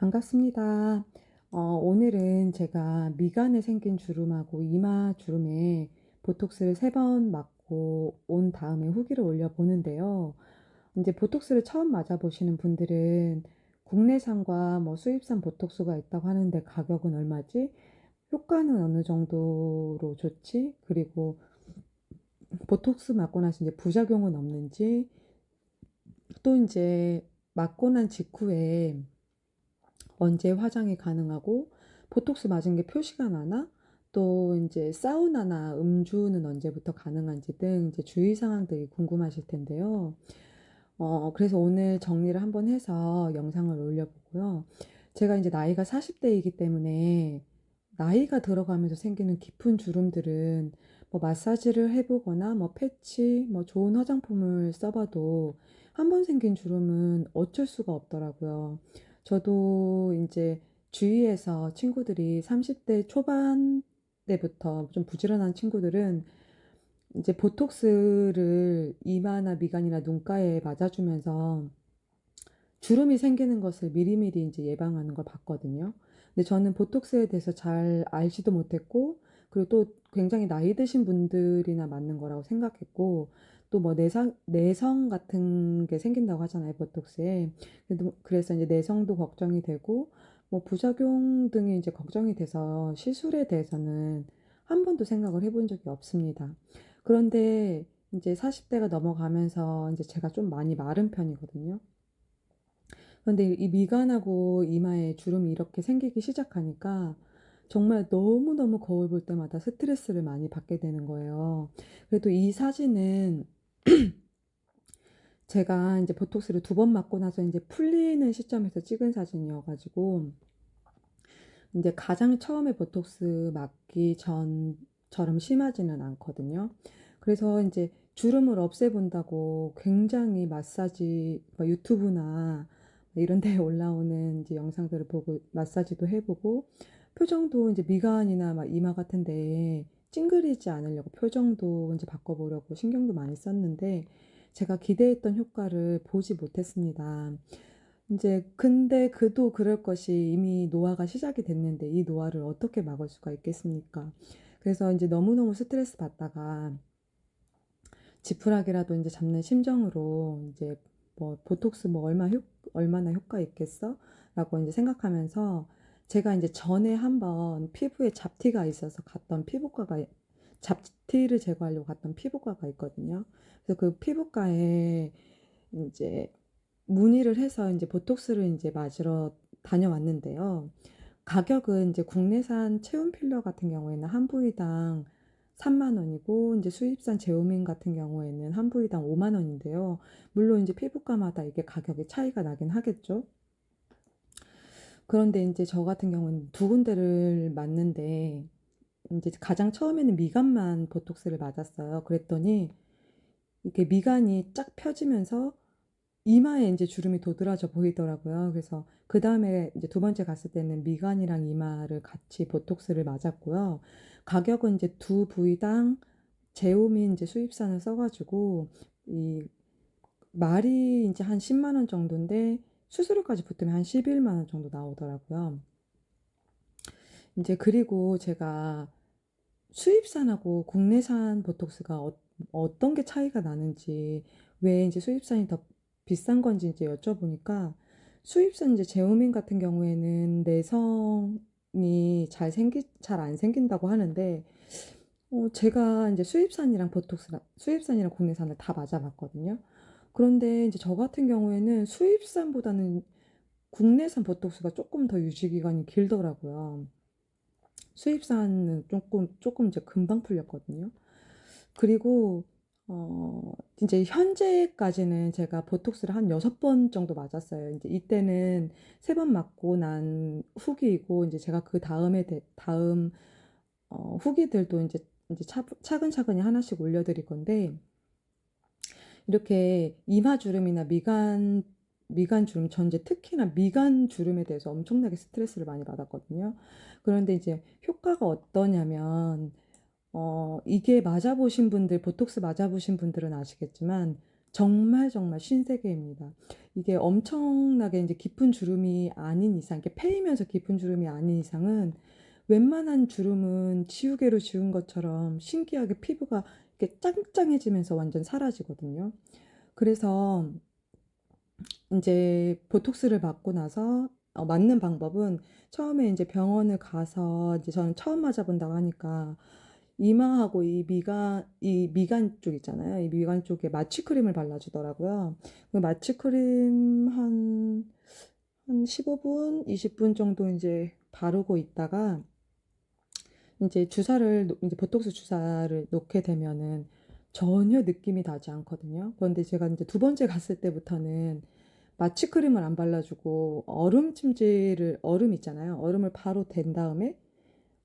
반갑습니다. 오늘은 제가 미간에 생긴 주름하고 이마 주름에 보톡스를 3번 맞고 온 다음에 후기를 올려보는데요. 이제 보톡스를 처음 맞아보시는 분들은 국내산과 뭐 수입산 보톡스가 있다고 하는데 가격은 얼마지? 효과는 어느 정도로 좋지? 그리고 보톡스 맞고 나서 이제 부작용은 없는지, 또 이제 맞고 난 직후에 언제 화장이 가능하고 보톡스 맞은 게 표시가 나나? 또 이제 사우나나 음주는 언제부터 가능한지 등 이제 주의 사항들이 궁금하실 텐데요. 그래서 오늘 정리를 한번 해서 영상을 올려보고요. 제가 이제 나이가 40대이기 때문에 나이가 들어가면서 생기는 깊은 주름들은 뭐 마사지를 해보거나 뭐 패치, 뭐 좋은 화장품을 써봐도 한 번 생긴 주름은 어쩔 수가 없더라고요. 저도 이제 주위에서 친구들이 30대 초반 때부터 좀 부지런한 친구들은 이제 보톡스를 이마나 미간이나 눈가에 맞아주면서 주름이 생기는 것을 미리미리 이제 예방하는 걸 봤거든요. 근데 저는 보톡스에 대해서 잘 알지도 못했고, 그리고 또 굉장히 나이 드신 분들이나 맞는 거라고 생각했고, 또 뭐 내성 같은 게 생긴다고 하잖아요, 보톡스에. 그래서 이제 내성도 걱정이 되고, 뭐 부작용 등이 이제 걱정이 돼서 시술에 대해서는 한 번도 생각을 해본 적이 없습니다. 그런데 이제 40대가 넘어가면서 이제 제가 좀 많이 마른 편이거든요. 근데 이 미간하고 이마에 주름이 이렇게 생기기 시작하니까 정말 너무너무 거울 볼 때마다 스트레스를 많이 받게 되는 거예요. 그래도 이 사진은 제가 이제 보톡스를 2번 맞고 나서 이제 풀리는 시점에서 찍은 사진이어가지고 이제 가장 처음에 보톡스 맞기 전처럼 심하지는 않거든요. 그래서 이제 주름을 없애본다고 굉장히 마사지, 뭐 유튜브나 이런 데에 올라오는 이제 영상들을 보고 마사지도 해보고 표정도 이제 미간이나 막 이마 같은 데에 찡그리지 않으려고 표정도 이제 바꿔보려고 신경도 많이 썼는데 제가 기대했던 효과를 보지 못했습니다. 이제 근데 그도 그럴 것이 이미 노화가 시작이 됐는데 이 노화를 어떻게 막을 수가 있겠습니까? 그래서 이제 너무너무 스트레스 받다가 지푸라기라도 이제 잡는 심정으로 이제 뭐 보톡스 뭐 얼마나 효과 있겠어? 라고 이제 생각하면서 제가 이제 전에 한번 피부에 잡티가 있어서 갔던 피부과가 잡티를 제거하려고 갔던 피부과가 있거든요. 그래서 그 피부과에 이제 문의를 해서 이제 보톡스를 이제 맞으러 다녀왔는데요. 가격은 이제 국내산 체온 필러 같은 경우에는 한 부위당 3만 원이고 이제 수입산 제오민 같은 경우에는 한 부위당 5만 원인데요. 물론 이제 피부과마다 이게 가격이 차이가 나긴 하겠죠. 그런데 이제 저 같은 경우는 2군데를 맞는데 이제 가장 처음에는 미간만 보톡스를 맞았어요. 그랬더니 이게 미간이 쫙 펴지면서 이마에 이제 주름이 도드라져 보이더라고요. 그래서 그 다음에 이제 2번째 갔을 때는 미간이랑 이마를 같이 보톡스를 맞았고요. 가격은 이제 2부위당 제오민 이제 수입산을 써가지고 이 말이 이제 한 10만 원 정도인데 수수료까지 붙으면 한 11만 원 정도 나오더라고요. 이제 그리고 제가 수입산하고 국내산 보톡스가 어떤 게 차이가 나는지, 왜 이제 수입산이 더 비싼 건지 이제 여쭤보니까 수입산 이제 제오민 같은 경우에는 내성이 잘 안 생긴다고 하는데 제가 이제 수입산이랑 국내산을 다 맞아봤거든요. 그런데 이제 저 같은 경우에는 수입산보다는 국내산 보톡스가 조금 더 유지 기간이 길더라고요. 수입산은 조금 이제 금방 풀렸거든요. 그리고 이제 현재까지는 제가 보톡스를 한 6번 정도 맞았어요. 이제 이때는 3번 맞고 난 후기이고 이제 제가 그 다음 후기들도 이제 차근차근히 하나씩 올려드릴 건데 이렇게 이마 주름이나 미간 주름, 전제 특히나 미간 주름에 대해서 엄청나게 스트레스를 많이 받았거든요. 그런데 이제 효과가 어떠냐면 이게 보톡스 맞아보신 분들은 아시겠지만 정말 정말 신세계입니다. 이게 엄청나게 이제 깊은 주름이 아닌 이상, 이게 패이면서 깊은 주름이 아닌 이상은 웬만한 주름은 지우개로 지운 것처럼 신기하게 피부가 이렇게 짱짱해지면서 완전 사라지거든요. 그래서 이제 보톡스를 맞고 나서 맞는 방법은 처음에 이제 병원을 가서 이제 저는 처음 맞아본다고 하니까 이마하고 이 미간 쪽 있잖아요. 이 미간 쪽에 마취크림을 발라주더라고요. 그 마취크림 한 15분, 20분 정도 이제 바르고 있다가 이제 이제 보톡스 주사를 놓게 되면은 전혀 느낌이 나지 않거든요. 그런데 제가 이제 두 번째 갔을 때부터는 마취크림을 안 발라주고 얼음 있잖아요. 얼음을 바로 댄 다음에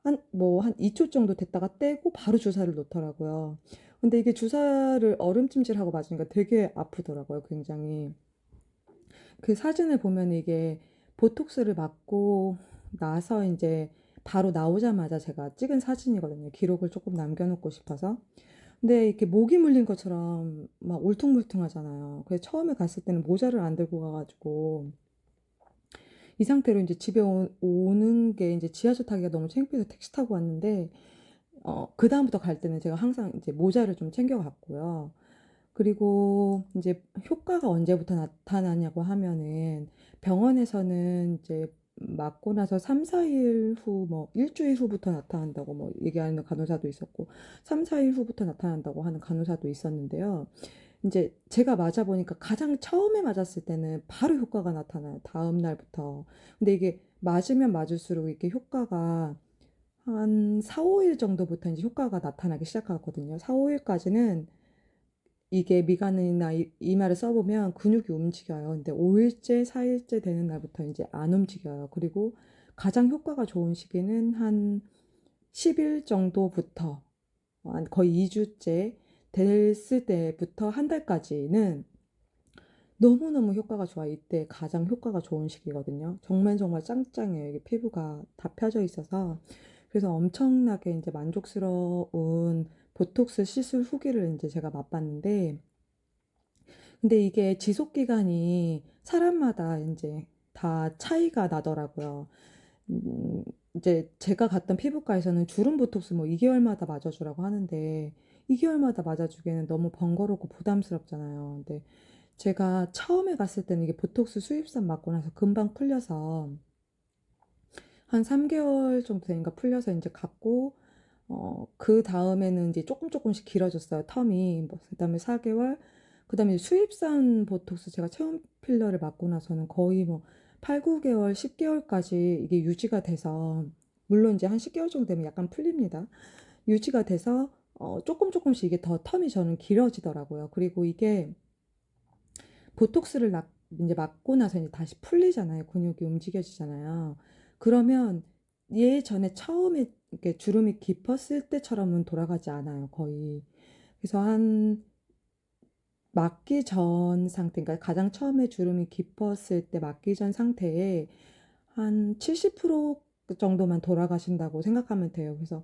한 2초 정도 됐다가 떼고 바로 주사를 놓더라고요. 근데 이게 주사를 얼음찜질하고 맞으니까 되게 아프더라고요, 굉장히. 그 사진을 보면 이게 보톡스를 맞고 나서 이제 바로 나오자마자 제가 찍은 사진이거든요. 기록을 조금 남겨놓고 싶어서. 근데 이렇게 모기 물린 것처럼 막 울퉁불퉁하잖아요. 그래서 처음에 갔을 때는 모자를 안 들고 가가지고 이 상태로 이제 집에 오는 게 이제 지하철 타기가 너무 창피해서 택시 타고 왔는데 그다음부터 갈 때는 제가 항상 이제 모자를 좀 챙겨 갔고요. 그리고 이제 효과가 언제부터 나타나냐고 하면은 병원에서는 이제 맞고 나서 3, 4일 후, 뭐 일주일 후부터 나타난다고 뭐 얘기하는 간호사도 있었고 3, 4일 후부터 나타난다고 하는 간호사도 있었는데요. 이제 제가 맞아보니까 가장 처음에 맞았을 때는 바로 효과가 나타나요. 다음 날부터. 근데 이게 맞으면 맞을수록 이렇게 효과가 한 4, 5일 정도부터 이제 효과가 나타나기 시작하거든요. 4, 5일까지는 이게 미간이나 이마를 써보면 근육이 움직여요. 근데 5일째, 4일째 되는 날부터 이제 안 움직여요. 그리고 가장 효과가 좋은 시기는 한 10일 정도부터 한 거의 2주째 됐을 때부터 한 달까지는 너무너무 효과가 좋아요. 이때 가장 효과가 좋은 시기거든요. 정말 정말 짱짱해요. 이게 피부가 다 펴져 있어서. 그래서 엄청나게 이제 만족스러운 보톡스 시술 후기를 이제 제가 맛봤는데, 근데 이게 지속 기간이 사람마다 이제 다 차이가 나더라고요. 음, 이제 제가 갔던 피부과에서는 주름 보톡스 뭐 2개월마다 맞아주라고 하는데 2개월마다 맞아주기에는 너무 번거롭고 부담스럽잖아요. 근데 제가 처음에 갔을 때는 이게 보톡스 수입산 맞고 나서 금방 풀려서 한 3개월 정도 되니까 풀려서 이제 갔고 그 다음에는 이제 조금 조금씩 길어졌어요. 텀이. 뭐, 그 다음에 4개월. 그 다음에 수입산 보톡스 제가 체온 필러를 맞고 나서는 거의 뭐 8, 9개월, 10개월까지 이게 유지가 돼서 물론 이제 한 10개월 정도 되면 약간 풀립니다. 유지가 돼서 조금 조금씩 이게 더 텀이 저는 길어지더라고요. 그리고 이게 보톡스를 이제 맞고 나서 이제 다시 풀리잖아요. 근육이 움직여지잖아요. 그러면 예전에 처음에 이렇게 주름이 깊었을 때처럼은 돌아가지 않아요, 거의. 그래서 한 맞기 전 상태, 그러니까 가장 처음에 주름이 깊었을 때 맞기 전 상태에 한 70% 정도만 돌아가신다고 생각하면 돼요. 그래서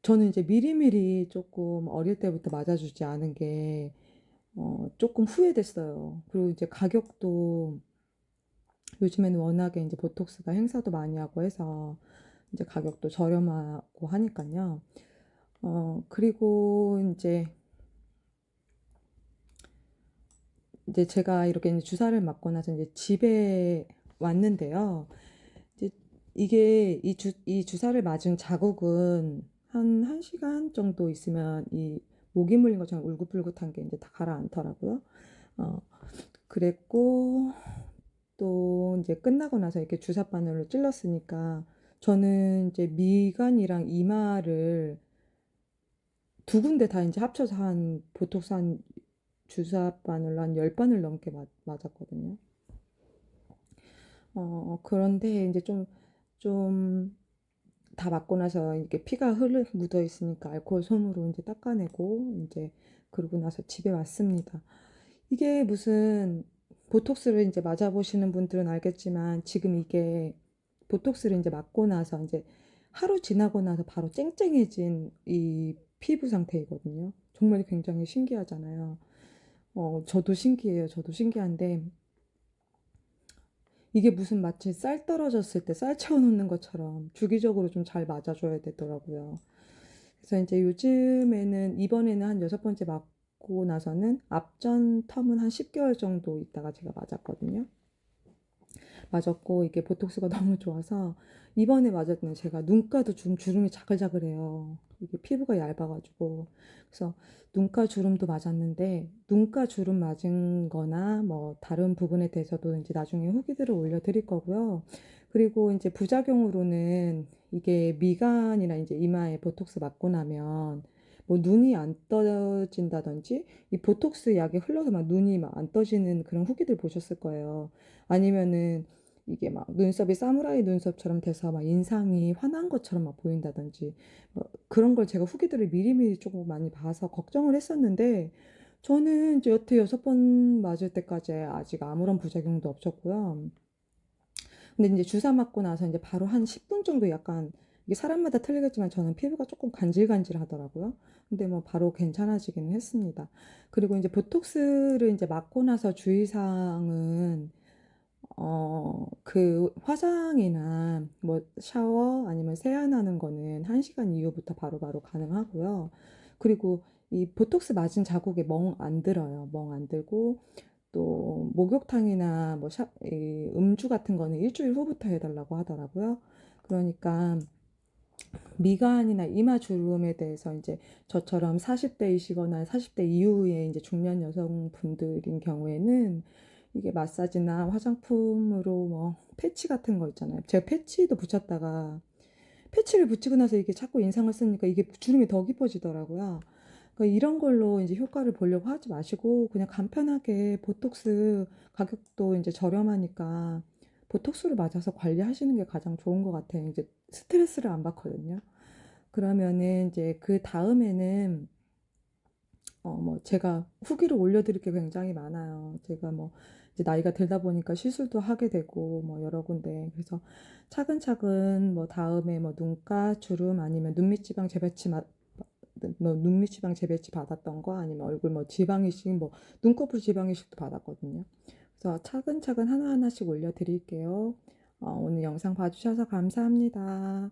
저는 이제 미리미리 조금 어릴 때부터 맞아주지 않은 게 조금 후회됐어요. 그리고 이제 가격도 요즘에는 워낙에 이제 보톡스가 행사도 많이 하고 해서 이제 가격도 저렴하고 하니까요. 그리고 이제 제가 이렇게 이제 주사를 맞고 나서 이제 집에 왔는데요. 이제 이게 이 주사를 맞은 자국은 한 1시간 정도 있으면 이 모기 물린 것처럼 울긋불긋한 게 이제 다 가라앉더라고요. 어, 그랬고 또 이제 끝나고 나서 이렇게 주사 바늘로 찔렀으니까 저는 이제 미간이랑 이마를 두 군데 다 이제 합쳐서 한 보톡스 한 주사 바늘로 한 10바늘 넘게 맞았거든요. 그런데 이제 좀 다 맞고 나서 이렇게 피가 묻어 있으니까 알코올 솜으로 이제 닦아내고 이제 그러고 나서 집에 왔습니다. 이게 무슨 보톡스를 이제 맞아보시는 분들은 알겠지만 지금 이게 보톡스를 이제 맞고 나서 이제 하루 지나고 나서 바로 쨍쨍해진 이 피부 상태이거든요. 정말 굉장히 신기하잖아요. 저도 신기해요. 저도 신기한데 이게 무슨 마치 쌀 떨어졌을 때 쌀 채워 놓는 것처럼 주기적으로 좀 잘 맞아줘야 되더라고요. 그래서 이제 요즘에는 이번에는 한 여섯 번째 맞고 나서는 앞전 텀은 한 10개월 정도 있다가 제가 맞았거든요. 맞았고 이게 보톡스가 너무 좋아서 이번에 맞을 때는 제가 눈가도 좀 주름이 자글자글해요. 이게 피부가 얇아가지고 그래서 눈가 주름도 맞았는데 눈가 주름 맞은 거나 뭐 다른 부분에 대해서도 이제 나중에 후기들을 올려드릴 거고요. 그리고 이제 부작용으로는 이게 미간이나 이제 이마에 보톡스 맞고 나면 뭐 눈이 안 떠진다든지 이 보톡스 약이 흘러서 막 눈이 막 안 떠지는 그런 후기들 보셨을 거예요. 아니면은 이게 막 눈썹이 사무라이 눈썹처럼 돼서 막 인상이 환한 것처럼 막 보인다든지 뭐 그런 걸 제가 후기들을 미리미리 조금 많이 봐서 걱정을 했었는데 저는 이제 여태 여섯 번 맞을 때까지 아직 아무런 부작용도 없었고요. 근데 이제 주사 맞고 나서 이제 바로 한 10분 정도 약간 이게 사람마다 틀리겠지만 저는 피부가 조금 간질간질 하더라고요. 근데 뭐 바로 괜찮아지기는 했습니다. 그리고 이제 보톡스를 이제 맞고 나서 주의사항은 그 화장이나 뭐 샤워 아니면 세안하는 거는 1시간 이후부터 바로바로 가능하고요. 그리고 이 보톡스 맞은 자국에 멍 안 들어요. 멍 안 들고 또 목욕탕이나 뭐 이 음주 같은 거는 일주일 후부터 해달라고 하더라고요. 그러니까 미간이나 이마 주름에 대해서 이제 저처럼 40대이시거나 40대 이후에 이제 중년 여성분들인 경우에는 이게 마사지나 화장품으로 뭐 패치 같은 거 있잖아요. 제가 패치도 붙였다가 패치를 붙이고 나서 이게 자꾸 인상을 쓰니까 이게 주름이 더 깊어지더라고요. 그러니까 이런 걸로 이제 효과를 보려고 하지 마시고 그냥 간편하게 보톡스 가격도 이제 저렴하니까 보톡스를 맞아서 관리하시는 게 가장 좋은 것 같아요. 이제 스트레스를 안 받거든요. 그러면은 이제 그 다음에는 뭐 제가 후기를 올려드릴 게 굉장히 많아요. 제가 뭐 이제 나이가 들다 보니까 시술도 하게 되고 뭐 여러 군데 그래서 차근차근 뭐 다음에 뭐 눈가 주름 아니면 눈밑지방 재배치 뭐 눈밑지방 재배치 받았던 거 아니면 얼굴 뭐 지방 이식 뭐 눈꺼풀 지방 이식도 받았거든요. 그래서 차근차근 하나하나씩 올려드릴게요. 오늘 영상 봐주셔서 감사합니다.